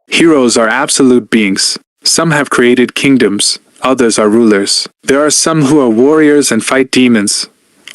Heroes are absolute beings. Some have created kingdoms, others are rulers. There are some who are warriors and fight demons,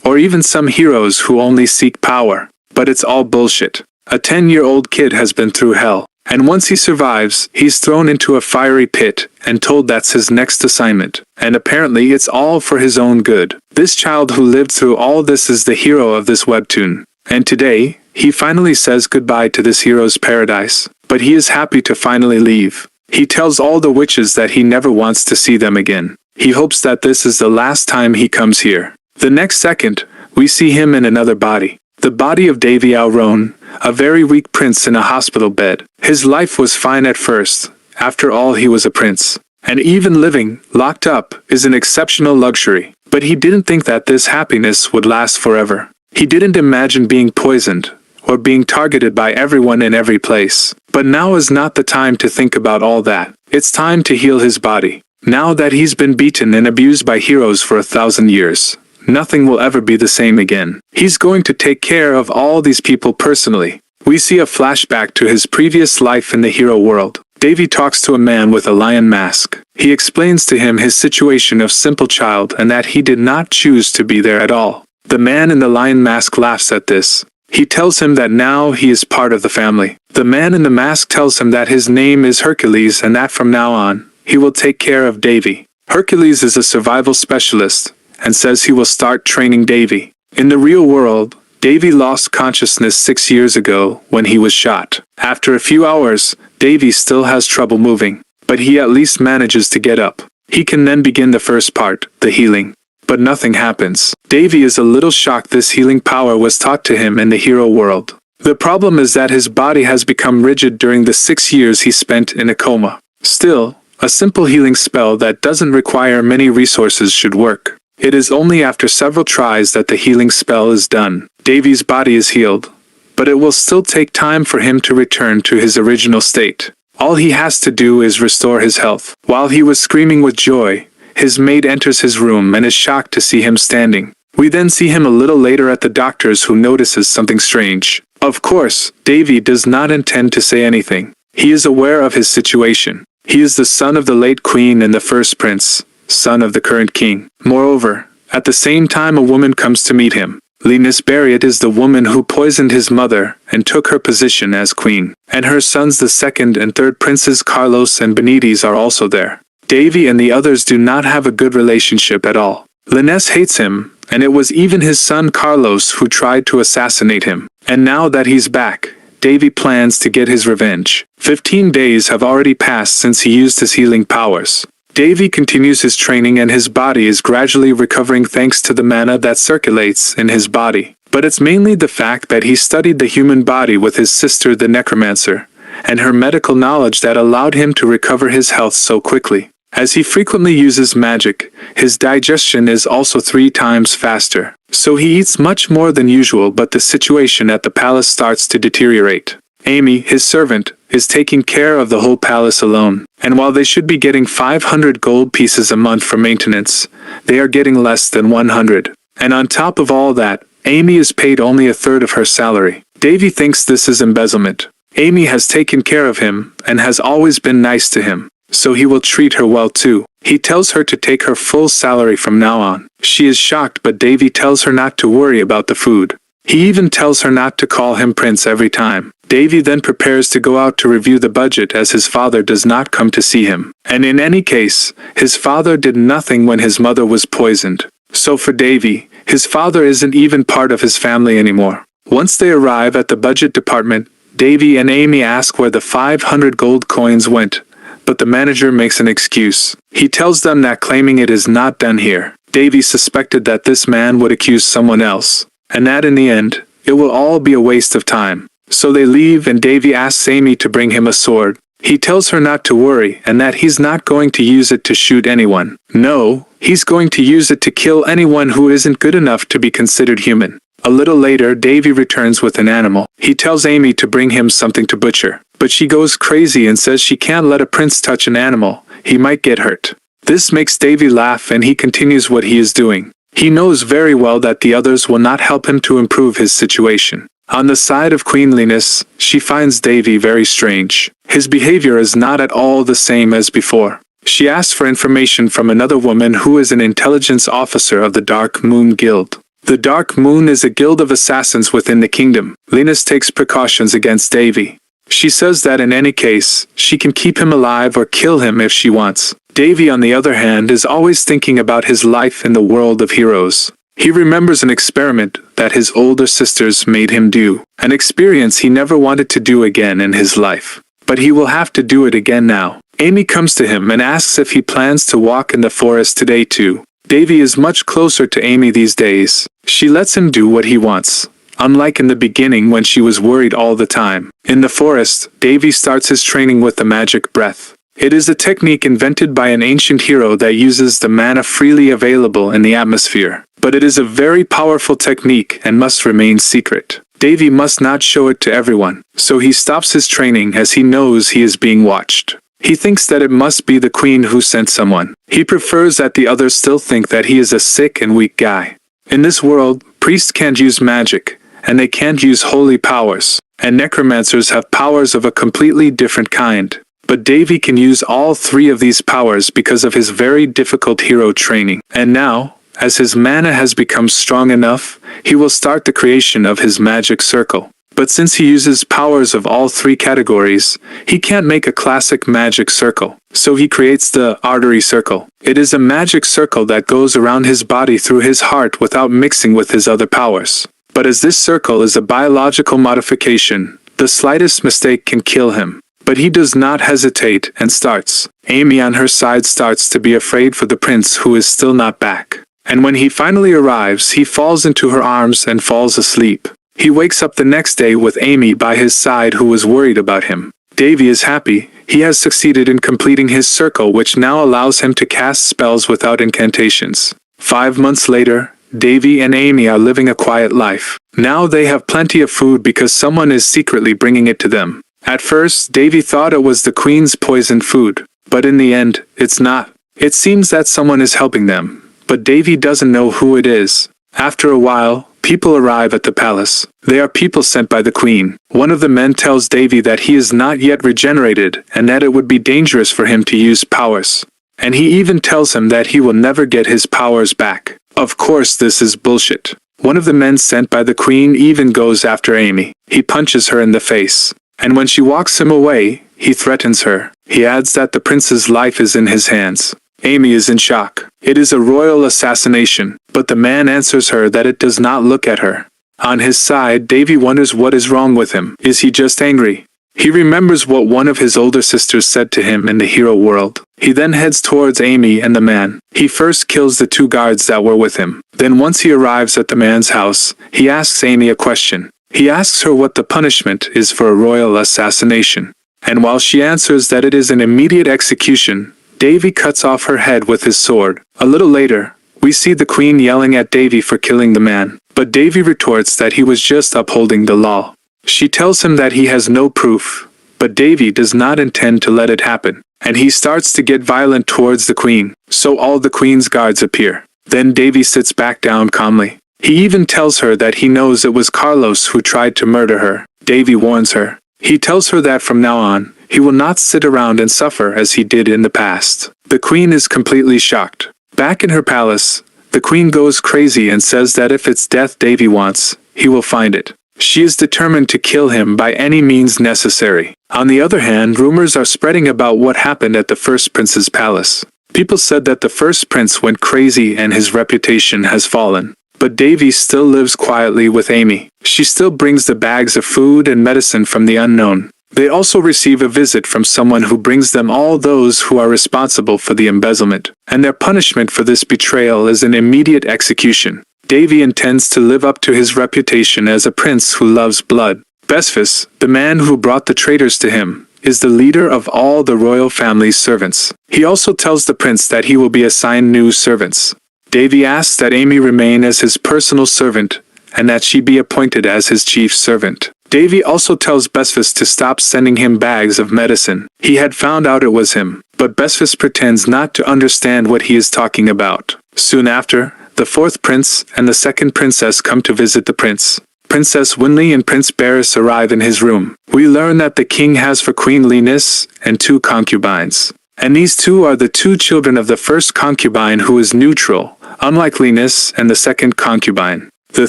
or even some heroes who only seek power. But it's all bullshit. A 10-year-old kid has been through hell, and once he survives, he's thrown into a fiery pit and told that's his next assignment. And apparently it's all for his own good. This child who lived through all this is the hero of this webtoon. And today, he finally says goodbye to this hero's paradise. But he is happy to finally leave. He tells all the witches that he never wants to see them again. He hopes that this is the last time he comes here. The next second, we see him in another body. The body of Davy Alron, a very weak prince in a hospital bed. His life was fine at first. After all, he was a prince. And even living, locked up, is an exceptional luxury. But he didn't think that this happiness would last forever. He didn't imagine being poisoned, or being targeted by everyone in every place. But now is not the time to think about all that. It's time to heal his body. Now that he's been beaten and abused by heroes for 1,000 years, nothing will ever be the same again. He's going to take care of all these people personally. We see a flashback to his previous life in the hero world. Davy talks to a man with a lion mask. He explains to him his situation of simple child and that he did not choose to be there at all. The man in the lion mask laughs at this. He tells him that now he is part of the family. The man in the mask tells him that his name is Hercules and that from now on, he will take care of Davy. Hercules is a survival specialist and says he will start training Davy. In the real world, Davy lost consciousness 6 years ago when he was shot. After a few hours, Davy still has trouble moving, but he at least manages to get up. He can then begin the first part, the healing. But nothing happens. Davy is a little shocked this healing power was taught to him in the hero world. The problem is that his body has become rigid during the 6 years he spent in a coma. Still, a simple healing spell that doesn't require many resources should work. It is only after several tries that the healing spell is done. Davy's body is healed, but it will still take time for him to return to his original state. All he has to do is restore his health. While he was screaming with joy, his maid enters his room and is shocked to see him standing. We then see him a little later at the doctor's, who notices something strange. Of course, Davy does not intend to say anything. He is aware of his situation. He is the son of the late queen and the first prince, son of the current king. Moreover, at the same time a woman comes to meet him. Linus Barriot is the woman who poisoned his mother and took her position as queen. And her sons, the second and third princes Carlos and Benitez, are also there. Davy and the others do not have a good relationship at all. Linus hates him, and it was even his son Carlos who tried to assassinate him. And now that he's back, Davy plans to get his revenge. 15 days have already passed since he used his healing powers. Davy continues his training and his body is gradually recovering thanks to the mana that circulates in his body. But it's mainly the fact that he studied the human body with his sister the necromancer, and her medical knowledge that allowed him to recover his health so quickly. As he frequently uses magic, his digestion is also 3 times faster. So he eats much more than usual, but the situation at the palace starts to deteriorate. Amy, his servant, is taking care of the whole palace alone. And while they should be getting 500 gold pieces a month for maintenance, they are getting less than 100. And on top of all that, Amy is paid only a third of her salary. Davy thinks this is embezzlement. Amy has taken care of him and has always been nice to him, so he will treat her well too. He tells her to take her full salary from now on. She is shocked, but Davy tells her not to worry about the food. He even tells her not to call him Prince every time. Davy then prepares to go out to review the budget as his father does not come to see him. And in any case, his father did nothing when his mother was poisoned. So for Davy, his father isn't even part of his family anymore. Once they arrive at the budget department, Davy and Amy ask where the 500 gold coins went, but the manager makes an excuse. He tells them that claiming it is not done here. Davy suspected that this man would accuse someone else, and that in the end, it will all be a waste of time. So they leave and Davy asks Amy to bring him a sword. He tells her not to worry and that he's not going to use it to shoot anyone. No, he's going to use it to kill anyone who isn't good enough to be considered human. A little later, Davy returns with an animal. He tells Amy to bring him something to butcher, but she goes crazy and says she can't let a prince touch an animal. He might get hurt. This makes Davy laugh and he continues what he is doing. He knows very well that the others will not help him to improve his situation. On the side of queenliness, she finds Devi very strange. His behavior is not at all the same as before. She asks for information from another woman who is an intelligence officer of the Dark Moon Guild. The Dark Moon is a guild of assassins within the kingdom. Linus takes precautions against Devi. She says that in any case, she can keep him alive or kill him if she wants. Devi, on the other hand, is always thinking about his life in the world of heroes. He remembers an experiment that his older sisters made him do, an experience he never wanted to do again in his life. But he will have to do it again now. Amy comes to him and asks if he plans to walk in the forest today too. Devi is much closer to Amy these days. She lets him do what he wants, unlike in the beginning when she was worried all the time. In the forest, Devi starts his training with the magic breath. It is a technique invented by an ancient hero that uses the mana freely available in the atmosphere. But it is a very powerful technique and must remain secret. Devi must not show it to everyone, so he stops his training as he knows he is being watched. He thinks that it must be the queen who sent someone. He prefers that the others still think that he is a sick and weak guy. In this world, priests can't use magic, and they can't use holy powers, and necromancers have powers of a completely different kind. But Devi can use all three of these powers because of his very difficult hero training. And now, as his mana has become strong enough, he will start the creation of his magic circle. But since he uses powers of all three categories, he can't make a classic magic circle. So he creates the artery circle. It is a magic circle that goes around his body through his heart without mixing with his other powers. But as this circle is a biological modification, the slightest mistake can kill him. But he does not hesitate and starts. Amy on her side starts to be afraid for the prince who is still not back. And when he finally arrives, he falls into her arms and falls asleep. He wakes up the next day with Amy by his side who was worried about him. Devi is happy. He has succeeded in completing his circle, which now allows him to cast spells without incantations. 5 months later, Devi and Amy are living a quiet life. Now they have plenty of food because someone is secretly bringing it to them. At first, Devi thought it was the queen's poisoned food, but in the end, it's not. It seems that someone is helping them, but Devi doesn't know who it is. After a while, people arrive at the palace. They are people sent by the queen. One of the men tells Devi that he is not yet regenerated and that it would be dangerous for him to use powers. And he even tells him that he will never get his powers back. Of course, this is bullshit. One of the men sent by the queen even goes after Amy. He punches her in the face. And when she walks him away, he threatens her. He adds that the prince's life is in his hands. Amy is in shock. It is a royal assassination, but the man answers her that it does not look at her. On his side, Devi wonders what is wrong with him. Is he just angry? He remembers what one of his older sisters said to him in the hero world. He then heads towards Amy and the man. He first kills the 2 guards that were with him. Then once he arrives at the man's house, he asks Amy a question. He asks her what the punishment is for a royal assassination. And while she answers that it is an immediate execution, Devi cuts off her head with his sword. A little later, we see the queen yelling at Devi for killing the man. But Devi retorts that he was just upholding the law. She tells him that he has no proof, but Devi does not intend to let it happen. And he starts to get violent towards the queen, so all the queen's guards appear. Then Devi sits back down calmly. He even tells her that he knows it was Carlos who tried to murder her. Devi warns her. He tells her that from now on, he will not sit around and suffer as he did in the past. The queen is completely shocked. Back in her palace, the queen goes crazy and says that if it's death Devi wants, he will find it. She is determined to kill him by any means necessary. On the other hand, rumors are spreading about what happened at the first prince's palace. People said that the first prince went crazy and his reputation has fallen. But Devi still lives quietly with Amy. She still brings the bags of food and medicine from the unknown. They also receive a visit from someone who brings them all those who are responsible for the embezzlement. And their punishment for this betrayal is an immediate execution. Devi intends to live up to his reputation as a prince who loves blood. Besfis, the man who brought the traitors to him, is the leader of all the royal family's servants. He also tells the prince that he will be assigned new servants. Devi asks that Amy remain as his personal servant, and that she be appointed as his chief servant. Devi also tells Besfis to stop sending him bags of medicine. He had found out it was him, but Besfis pretends not to understand what he is talking about. Soon after, the 4th prince and the 2nd princess come to visit the prince. Princess Winli and Prince Barris arrive in his room. We learn that the king has for Queen Linus and 2 concubines. And these 2 are the 2 children of the first concubine, who is neutral, unlike Linus and the second concubine. The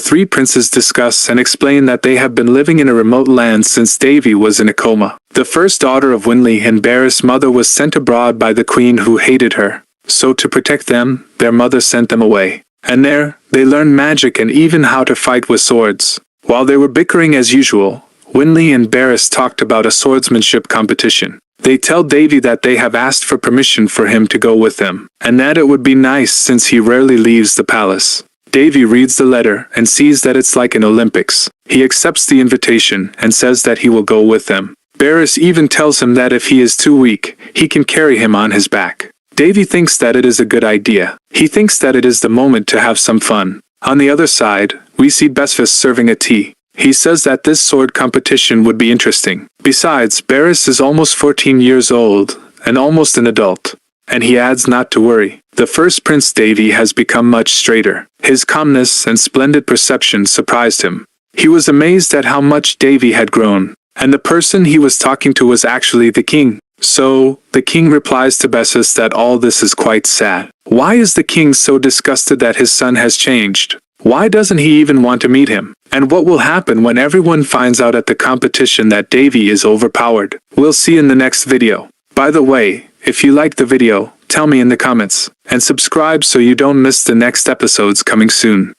3 princes discuss and explain that they have been living in a remote land since Devi was in a coma. The first daughter of Winli and Barris' mother was sent abroad by the queen, who hated her. So to protect them, their mother sent them away. And there, they learned magic and even how to fight with swords. While they were bickering as usual, Winli and Barris talked about a swordsmanship competition. They tell Devi that they have asked for permission for him to go with them, and that it would be nice since he rarely leaves the palace. Devi reads the letter and sees that it's like an Olympics. He accepts the invitation and says that he will go with them. Barris even tells him that if he is too weak, he can carry him on his back. Devi thinks that it is a good idea. He thinks that it is the moment to have some fun. On the other side, we see Besfis serving a tea. He says that this sword competition would be interesting. Besides, Barris is almost 14 years old, and almost an adult. And he adds not to worry. The first Prince Devi has become much straighter. His calmness and splendid perception surprised him. He was amazed at how much Devi had grown. And the person he was talking to was actually the king. So, the king replies to Bessus that all this is quite sad. Why is the king so disgusted that his son has changed? Why doesn't he even want to meet him? And what will happen when everyone finds out at the competition that Devi is overpowered? We'll see in the next video. By the way, if you liked the video, tell me in the comments. And subscribe so you don't miss the next episodes coming soon.